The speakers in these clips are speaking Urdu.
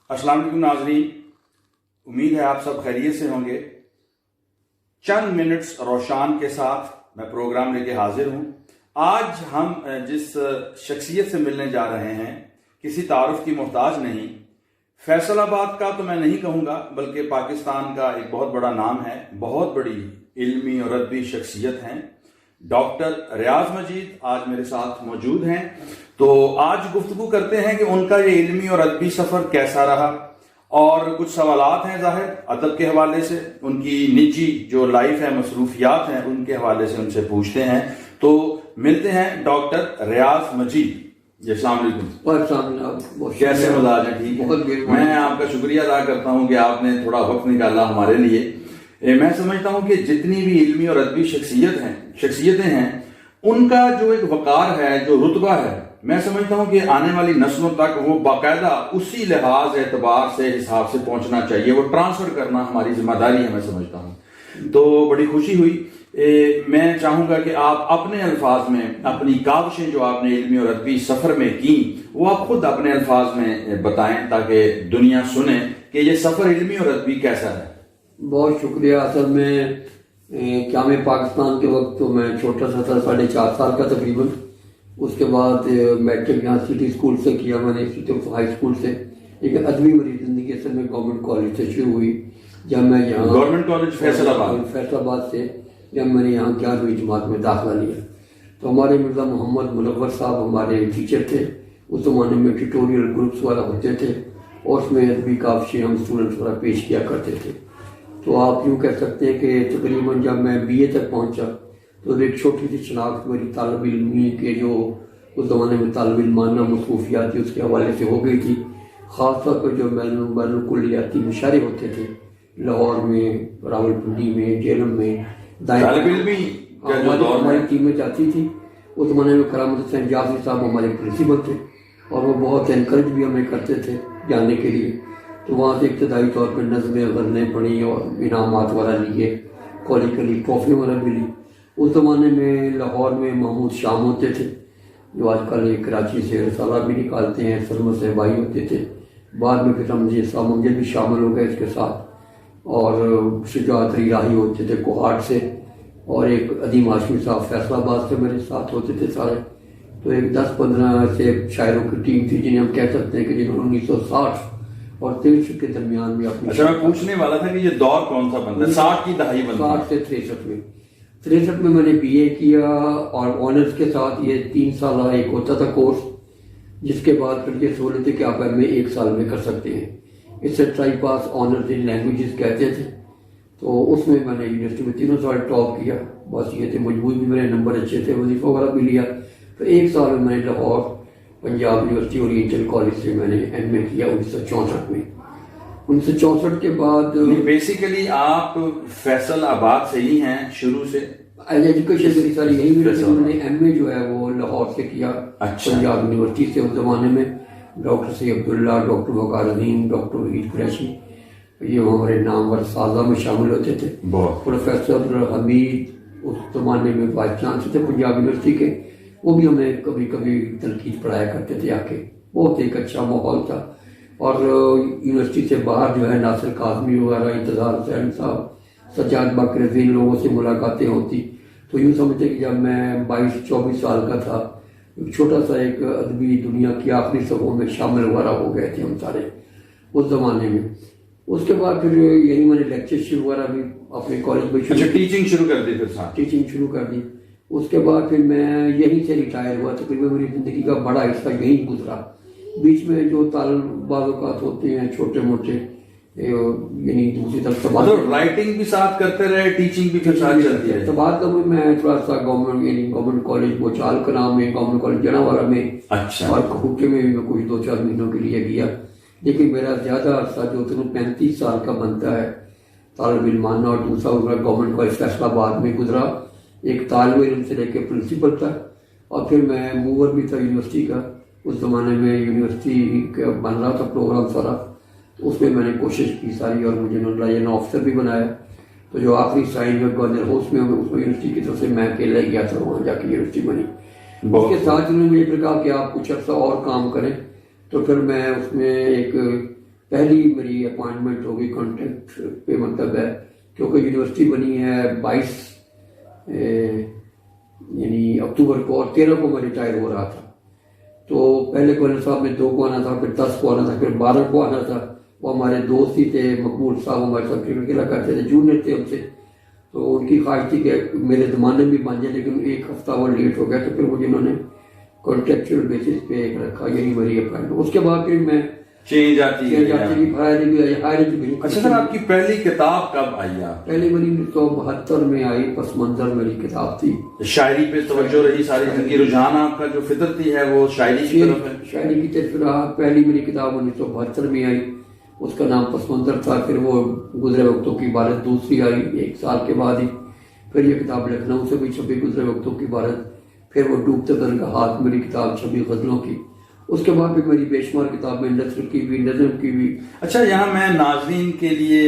السلام علیکم ناظرین، امید ہے آپ سب خیریت سے ہوں گے۔ چند منٹس روشان کے ساتھ میں پروگرام لے کے حاضر ہوں۔ آج ہم جس شخصیت سے ملنے جا رہے ہیں کسی تعارف کی محتاج نہیں، فیصل آباد کا تو میں نہیں کہوں گا بلکہ پاکستان کا ایک بہت بڑا نام ہے، بہت بڑی علمی اور ادبی شخصیت ہیں۔ ڈاکٹر ریاض مجید آج میرے ساتھ موجود ہیں، تو آج گفتگو کرتے ہیں کہ ان کا یہ علمی اور ادبی سفر کیسا رہا، اور کچھ سوالات ہیں ظاہر ادب کے حوالے سے، ان کی نجی جو لائف ہے، مصروفیات ہیں، ان کے حوالے سے ان سے پوچھتے ہیں۔ تو ملتے ہیں ڈاکٹر ریاض مجید جی۔ السلام علیکم، کیسے مزاج ہیں؟ ٹھیک ہے، میں آپ کا شکریہ ادا کرتا ہوں کہ آپ نے تھوڑا وقت نکالا ہمارے لیے۔ میں سمجھتا ہوں کہ جتنی بھی علمی اور ادبی شخصیتیں ہیں، ان کا جو ایک وقار ہے، جو رتبہ ہے، میں سمجھتا ہوں کہ آنے والی نسلوں تک وہ باقاعدہ اسی لحاظ اعتبار سے حساب سے پہنچنا چاہیے، وہ ٹرانسفر کرنا ہماری ذمہ داری ہے، میں سمجھتا ہوں۔ تو بڑی خوشی ہوئی۔ میں چاہوں گا کہ آپ اپنے الفاظ میں اپنی کاوشیں جو آپ نے علمی اور ادبی سفر میں کی، وہ آپ خود اپنے الفاظ میں بتائیں تاکہ دنیا سنے کہ یہ سفر علمی اور ادبی کیسا ہے۔ بہت شکریہ۔ اصل میں قیام پاکستان کے وقت تو میں چھوٹا سا تھا، 4.5 سال کا تقریباً۔ اس کے بعد میٹرک یہاں سٹی اسکول سے کیا میں نے، سٹی ہائی اسکول سے۔ لیکن ادبی میری زندگی اصل میں گورنمنٹ کالج سے شروع ہوئی، جب میں یہاں گورنمنٹ کالج فیصل آباد سے جب میں نے یہاں 11ویں جماعت میں داخلہ لیا، تو ہمارے مرزا محمد منور صاحب ہمارے ٹیچر تھے۔ اس زمانے میں ٹیوٹوریل گروپس والا ہوتے تھے، اور اس میں ادبی کاوشیں ہم اسٹوڈنٹس والا پیش کیا کرتے تھے۔ تو آپ یوں کہہ سکتے ہیں کہ تقریباً جب میں BA تک پہنچا تو ایک چھوٹی سی شناخت میری طالب علمی کے جو اس زمانے میں طالب علمانہ مصروفیات تھی اس کے حوالے سے ہو گئی تھی۔ خاص طور پر جو بین الکلیاتی مشاعرے ہوتے تھے لاہور میں، راولپنڈی میں، جیلم میں، ہماری ٹیمیں جاتی تھی۔ اس زمانے میں کرامت حسین جعفری صاحب ہمارے پرنسپل تھے، اور وہ بہت انکریج بھی ہمیں کرتے تھے جانے کے لیے۔ تو وہاں سے ابتدائی طور پر نظمیں غزلیں پڑھی اور انعامات وغیرہ لیے، کالج کے لیے ٹرافی وغیرہ بھی لی۔ اس زمانے میں لاہور میں محمود شام ہوتے تھے، جو آج کل کراچی سے رسالہ بھی نکالتے ہیں، سلمت صاحب بھائی ہوتے تھے۔ بعد میں پھر مجھے بھی شامل ہو گئے اس کے ساتھ، اور شجاعت علی راہی ہوتے تھے کوہاٹ سے، اور ایک عدیم ہاشمی صاحب فیصل آباد سے میرے ساتھ ہوتے تھے سارے۔ تو ایک 10-15 ایسے شاعروں کی ٹیم تھی جنہیں ہم کہہ سکتے ہیں کہ جنہوں نے 1960 اور 63 کے درمیان میں اپنی۔ اچھا، میں پوچھنے والا تھا کہ یہ دور کون سا بنتا ہے؟ 60 کی دہائی بنتا ہے۔ 60 سے 63 میں میں نے BA کیا، اور آنرز کے ساتھ یہ 3 سالہ ایک ہوتا تھا کورس، جس کے بعد پھر یہ سہولت ہے کہ آپ MA 1 سال میں کر سکتے ہیں۔ اس سے ٹرائی پاس آنرز ان لینگویجز کہتے تھے۔ تو اس میں میں نے یونیورسٹی میں 3 سال ٹاپ کیا۔ بس یہ تھے، مجموعی بھی میرے نمبر اچھے تھے، وظیفہ وغیرہ بھی لیا۔ پھر 1 سال میں نے Lahore Punjab university oriental college سے میں نے MA کیا 1964 میں۔ 1964 کے بعد بیسیکلی آپ فیصل آباد سے ہی ہیں شروع سے؟ ایجوکیشن میری ساری یہی ہوئی، لیکن میں نے MA جو ہے وہ لاہور سے کیا، پنجاب یونیورسٹی سے۔ اس زمانے میں ڈاکٹر سید عبداللہ، ڈاکٹر وقار عظیم، ڈاکٹر وحید قریشی، یہ ہمارے نامور سازہ میں شامل ہوتے تھے۔ پروفیسر حمید اس زمانے میں وائس چانسلر تھے پنجاب یونیورسٹی کے، وہ بھی ہمیں کبھی کبھی تنقید پڑھایا کرتے تھے آ کے۔ بہت ایک اچھا ماحول تھا۔ اور یونیورسٹی سے باہر جو ہے ناصر کاظمی وغیرہ، انتظار حسین صاحب، سجاد باقر، ان لوگوں سے ملاقاتیں ہوتی۔ تو یوں سمجھتے کہ جب میں 22-24 سال کا تھا، ایک چھوٹا سا ایک ادبی دنیا کی آخری صفوں میں شامل وغیرہ ہو گئے تھے ہم سارے اس زمانے میں۔ اس کے بعد پھر یہی میں نے لیکچرشپ وغیرہ بھی اپنے کالج میں ٹیچنگ شروع کر دی۔ ٹیچنگ شروع کر دی۔ اس کے بعد پھر میں یہیں سے ریٹائر ہوا۔ تقریباً میری زندگی کا بڑا حصہ یہیں گزرا۔ بیچ میں جو بعض اوقات ہوتے ہیں چھوٹے موٹے، یعنی دوسری طرف رائٹنگ بھی ساتھ کرتے رہے، ٹیچنگ بھی پھر ساتھ چلتی ہے۔ تو بعد میں تھوڑا سا گورنمنٹ کالج بوچال کلام میں، گورنمنٹ کالج جناوارہ میں، اور کھوٹے میں بھی میں کچھ 2-4 مہینوں کے لیے گیا۔ لیکن میرا زیادہ عرصہ جو 35 سال کا بنتا ہے طالب علمانہ، اور دوسرا گورنمنٹ کالج فیصل آباد میں گزرا، ایک طالب علم سے لے کے پرنسپل تک۔ اور پھر میں موور بھی تھا یونیورسٹی کا۔ اس زمانے میں یونیورسٹی کا بن رہا تھا پروگرام سارا، تو اس میں میں نے کوشش کی ساری، اور مجھے لائن آفیسر بھی بنایا۔ تو جو آخری سائن جو گورنر ہاؤس میں اس میں یونیورسٹی کی طرف سے میں اکیلا ہی گیا تھا، وہاں جا کے یونیورسٹی بنی۔ اس کے ساتھ انہوں نے مجھے پھر کہا کہ آپ کچھ عرصہ اور کام کریں، تو پھر میں اس میں ایک پہلی میری اپوائنٹمنٹ ہوگی کانٹیکٹ پہ مطلب ہے، کیونکہ یونیورسٹی بنی ہے 22 یعنی اکتوبر کو، اور 13 کو میں ریٹائر ہو رہا تھا. تو پہلے گورنر صاحب نے 2 کو آنا تھا، پھر 10 کو آنا تھا، پھر 12 کو آنا تھا. وہ ہمارے دوست ہی تھے، مقبول صاحب ہمارے ساتھ کرکٹ کھیلا کرتے تھے، جونیئر تھے ہم سے. تو ان کی خواہش تھی کہ میرے زمانے بھی بن جائے، لیکن 1 ہفتہ وہ لیٹ ہو گیا. تو پھر مجھے انہوں نے کانٹریکچوئل بیسس پہ رکھا، یعنی میری اپوائنٹمنٹ. اس کے بعد پھر میں چینج آتی ہے. Higher education. اچھا سر، آپ کی پہلی کتاب کب آئی؟ آپ پہلی میری 1972 میں آئی، پس منظر میری کتاب تھی. شاعری پہ توجہ رہی ساری زندگی، رجحان آپ کا جو فطرتی ہے وہ شاعری کی طرف ہے؟ شاعری کی طرف رہا. پہلی میری کتاب 1972 میں آئی، اس کا نام پس منظر تھا. پھر وہ گزرے وقتوں کی عبارت دوسری آئی 1 سال کے بعد ہی. پھر یہ کتاب لکھنؤ سے بھی چھپی، گزرے وقتوں کی عبارت. پھر وہ ڈوبتے بدن کا ہاتھ میری کتاب چھپی غزلوں کی. اس کے بعد بھی میری بے شمار کتابیں نثر کی بھی، نظم کی بھی. اچھا، یہاں میں ناظرین کے لیے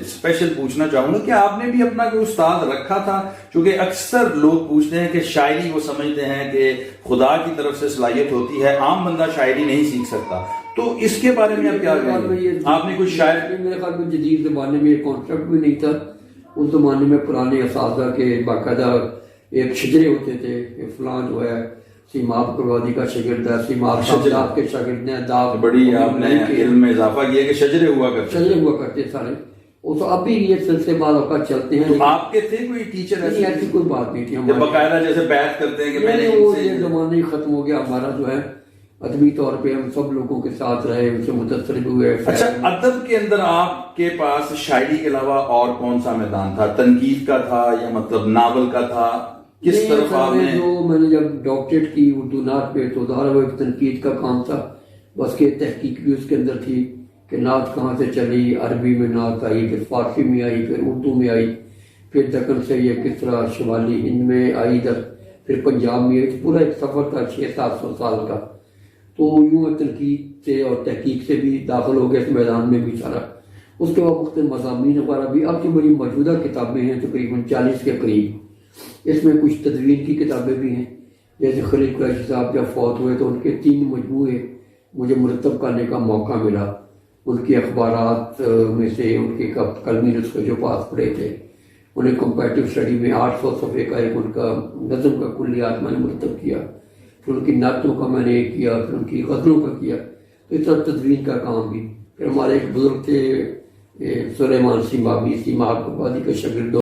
اسپیشل پوچھنا چاہوں گا کہ آپ نے بھی اپنا کوئی استاد رکھا تھا؟ چونکہ اکثر لوگ پوچھتے ہیں کہ شاعری وہ سمجھتے ہیں کہ خدا کی طرف سے صلاحیت ہوتی ہے، عام بندہ شاعری نہیں سیکھ سکتا. تو اس کے بارے میں آپ کیا کہیں گے؟ آپ نے کوئی شاعر؟ میرے خیال میں جدید زمانے میں یہ کانسیپٹ بھی نہیں تھا. اس زمانے میں پرانے اساتذہ کے باقاعدہ ایک شجرے ہوتے تھے کہ فلاں جو ہے سیماب قروادی کا شاگرد ہے، سیماب صاحب کے شاگرد ہیں. داغ بڑی آپ نے علم میں اضافہ کیا کہ شجرے ہوا کرتے سارے. وہ تو اب بھی یہ سلسلے بعض اوقات چلتے ہیں. آپ کے تھے کوئی ٹیچر؟ ایسی کوئی بات نہیں تھی ہماری. باقاعدہ جیسے بیعت کرتے ہیں کہ میں نے وہ یہ زمانہ ہی ختم ہو گیا ہمارا جو ہے. ادبی طور پہ ہم سب لوگوں کے ساتھ رہے، ان سے متاثر بھی ہوئے. اچھا، ادب کے اندر آپ کے پاس شاعری کے علاوہ اور کون سا میدان تھا؟ تنقید کا تھا یا مطلب ناول کا تھا؟ کس طرف آپ نے؟ جو میں نے جب ڈاکٹریٹ کی اردو نعت پہ تو ظاہر وہ ایک تنقید کا کام تھا، بس کہ تحقیق بھی اس کے اندر تھی کہ نعت کہاں سے چلی. عربی میں نعت آئی، پھر فارسی میں آئی، پھر اردو میں آئی، پھر دکن سے یہ کس طرح شمالی ہند میں آئی ادھر، پھر پنجاب میں آئی. پورا ایک سفر تھا 600-700 سال کا. تو یوں تنقید سے اور تحقیق سے بھی داخل ہو گیا اس میدان میں بھی سارا. اس کے بعد مختلف مضامین وغیرہ بھی. اب جو میری موجودہ کتابیں ہیں تقریباً 40 کے قریب، اس میں کچھ تدوین کی کتابیں بھی ہیں. جیسے خلیل قریشی صاحب جب فوت ہوئے تو ان کے 3 مجموعے مجھے مرتب کرنے کا موقع ملا. ان کے اخبارات میں سے ان کے قلمی نسخے جو پاس پڑے تھے، انہیں کمپیریٹیو اسٹڈی میں 800 صفحے کا ایک ان کا نظم کا کلیات میں نے مرتب کیا. پھر ان کی نعتوں کا میں نے کیا، پھر ان کی غزلوں کا کیا. تو اس طرح تدوین کا کام بھی. پھر ہمارے ایک بزرگ تھے سلیمان سیمابی، سیماب قروادی کے شاگرد.